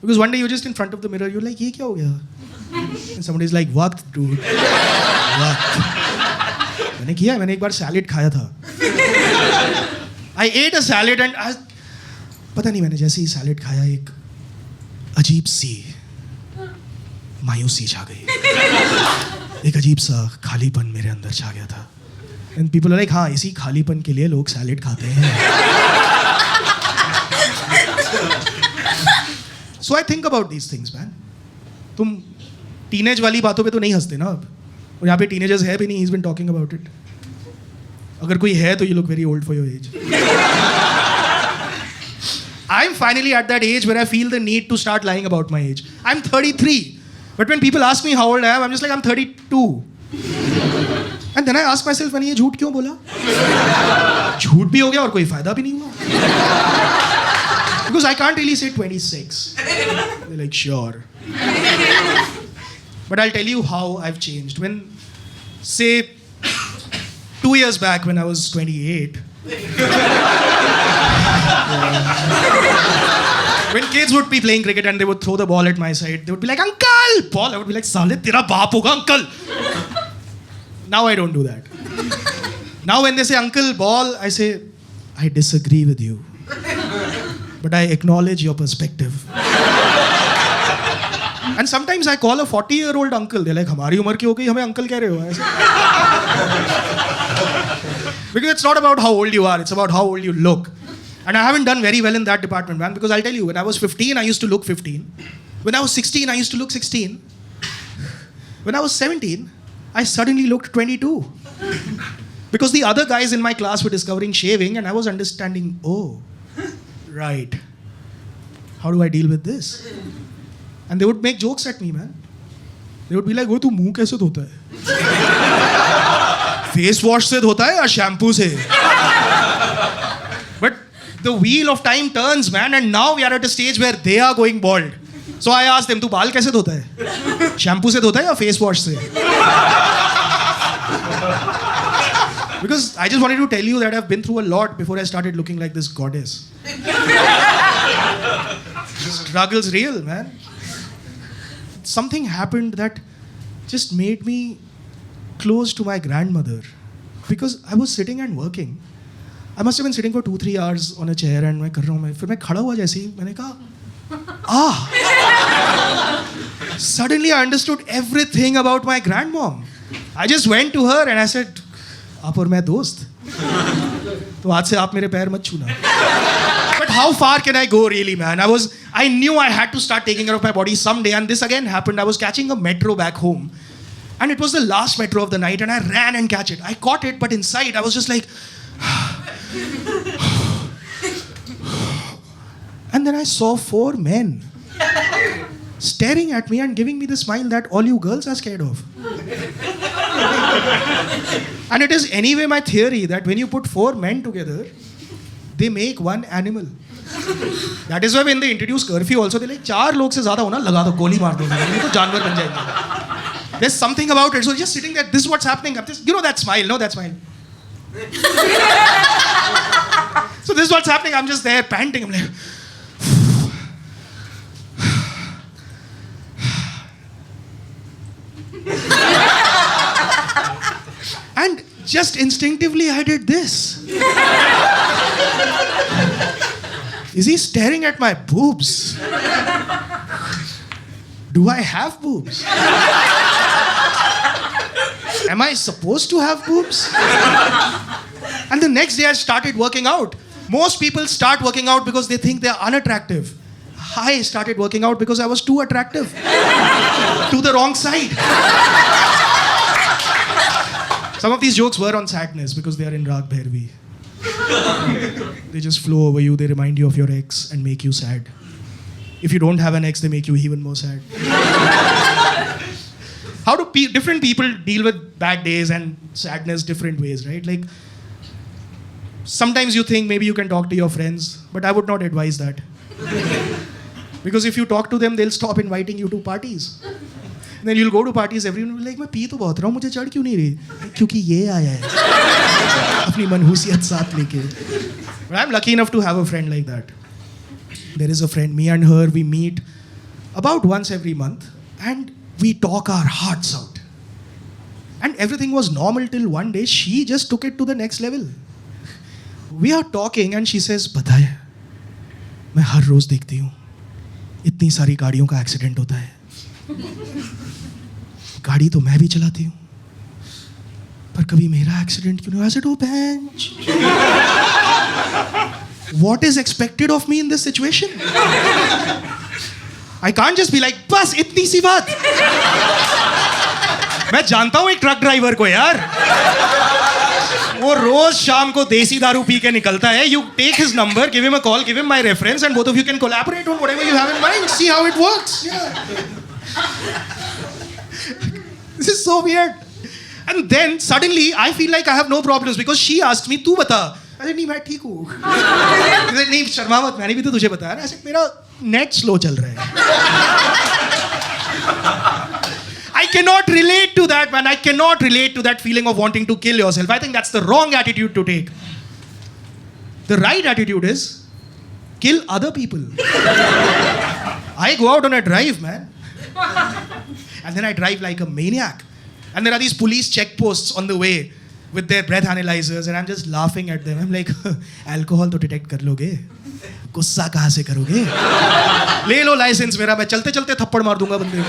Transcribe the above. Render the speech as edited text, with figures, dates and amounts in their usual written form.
Because one day you're just in front of the mirror, you're like, ये क्या हो गया? And somebody's like, वक्त dude, वक्त. मैंने एक बार सैलेड खाया था. I ate a salad and पता नहीं मैंने जैसे ही सैलेड खाया एक अजीब सी मायूसी छा गई. एक अजीब सा खालीपन मेरे अंदर छा गया था. And people are like, हाँ इसी खालीपन के लिए लोग सैलेड खाते हैं. So I think about these things, man. तुम टीनेज वाली बातों पे तो नहीं हंसते ना अब. और यहाँ पे टीनेजर्स है भी नहीं. He's been talking about it. अगर कोई है तो you look very old for your age. I'm finally at that age where I feel the need to start lying about my age. I'm 33. But when people ask me how old I am, I'm just like, I'm 32. And then I ask myself, मैंने ये झूठ क्यों बोला? झूठ भी हो गया और कोई फायदा भी नहीं हुआ. Because I can't really say 26. They're like, sure. But I'll tell you how I've changed. When, say, 2 years back when I was 28, when kids would be playing cricket and they would throw the ball at my side, they would be like, Uncle! Ball, I would be like, Sale, tera baap hoga, Uncle! Now I don't do that. Now when they say, Uncle, ball, I say, I disagree with you. But I acknowledge your perspective. And sometimes I call a 40-year-old uncle. They're like, हमारी उम्र की हो गई, हमें uncle कह रहे हो? Because it's not about how old you are, it's about how old you look. And I haven't done very well in that department, man. Because I'll tell you, when I was 15, I used to look 15. When I was 16, I used to look 16. When I was 17, I suddenly looked 22. Because the other guys in my class were discovering shaving and I was understanding, oh, right. How do I deal with this? And they would make jokes at me, man. They would be like, "Oh, तू मुंह कैसे धोता है? Face wash से धोता है या shampoo से?" But the wheel of time turns, man, and now we are at a stage where they are going bald. So I asked them, "तू बाल कैसे धोता है? Shampoo से धोता है या face wash से?" Because I just wanted to tell you that I've been through a lot before I started looking like this goddess. Struggle's real, man. Something happened that just made me close to my grandmother. Because I was sitting and working. I must have been sitting for 2-3 hours on a chair and मैं कर रहा हूँ. फिर मैं खड़ा हुआ जैसे ही मैंने कहा, Suddenly I understood everything about my grandmom. I just went to her and I said, आप और मैं दोस्त. तो आज से आप मेरे पैर मत छूना. But how far can I go really, man? I knew I had to start taking care of my body someday, and this again happened. I was catching a metro back home. And it was the last metro of the night, and I ran and catch it. I caught it, but inside I was just like... And then I saw 4 men staring at me and giving me the smile that all you girls are scared of. And it is anyway my theory that when you put 4 men together, they make one animal. That is why when they introduce curfew also, they're like, 4 लोग से ज़्यादा हो ना, लगा दो, गोली मार दो, ये तो जानवर बन जाएंगे. There's something about it. So just sitting there, this is what's happening. I'm just, you know that smile, no, that smile. So this is what's happening. I'm just there panting. I'm like, and just instinctively I did this. Is he staring at my boobs? Do I have boobs? Am I supposed to have boobs? And the next day I started working out. Most people start working out because they think they're unattractive. I started working out because I was too attractive. To the wrong side. Some of these jokes were on sadness because they are in Rag Bhairavi. They just flow over you, they remind you of your ex and make you sad. If you don't have an ex, they make you even more sad. How do different people deal with bad days and sadness different ways, right? Like, sometimes you think maybe you can talk to your friends, but I would not advise that. Because if you talk to them, they'll stop inviting you to parties. And then you'll go to parties, everyone will be like, मैं P तो बहुत रहा हूँ, मुझे चढ़ क्यों नहीं रही? क्योंकि ये आया है अपनी मनहूसियत साथ लेके. But I'm lucky enough to have a friend like that. There is a friend, me and her, we meet about once every month, and we talk our hearts out. And everything was normal till one day she just took it to the next level. We are talking and she says, "पता है, मैं हर रोज देखती हूँ इतनी सारी गाड़ियों का accident होता है. गाड़ी तो मैं भी चलाती हूँ, पर कभी मेरा एक्सीडेंट क्यों नहीं?" I said, "Oh bench, what is expected of me in this situation? I can't just be like, बस इतनी सी बात." मैं जानता हूँ एक ट्रक ड्राइवर को यार, वो रोज शाम को देसी दारू पी के निकलता है. You take his number, give him a call, give him my reference, and both of you can collaborate on whatever you have in mind. See how it works. Yeah. This is so weird. And then suddenly I feel like I have no problems because she asked me, "तू बता." अरे नहीं, मैं ठीक हूँ. नहीं शर्मा मत, मैंने भी तो तुझे बताया ना. ऐसे मेरा नेट स्लो चल रहा है. I cannot relate to that, man. I cannot relate to that feeling of wanting to kill yourself. I think that's the wrong attitude to take. The right attitude is kill other people. I go out on a drive, man. And then I drive like a maniac. And there are these police checkposts on the way with their breath analyzers, and I'm just laughing at them. I'm like, alcohol तो detect कर लोगे, गुस्सा कहाँ से करोगे? ले लो licence मेरा, मैं चलते चलते थप्पड़ मार दूंगा बंदे को.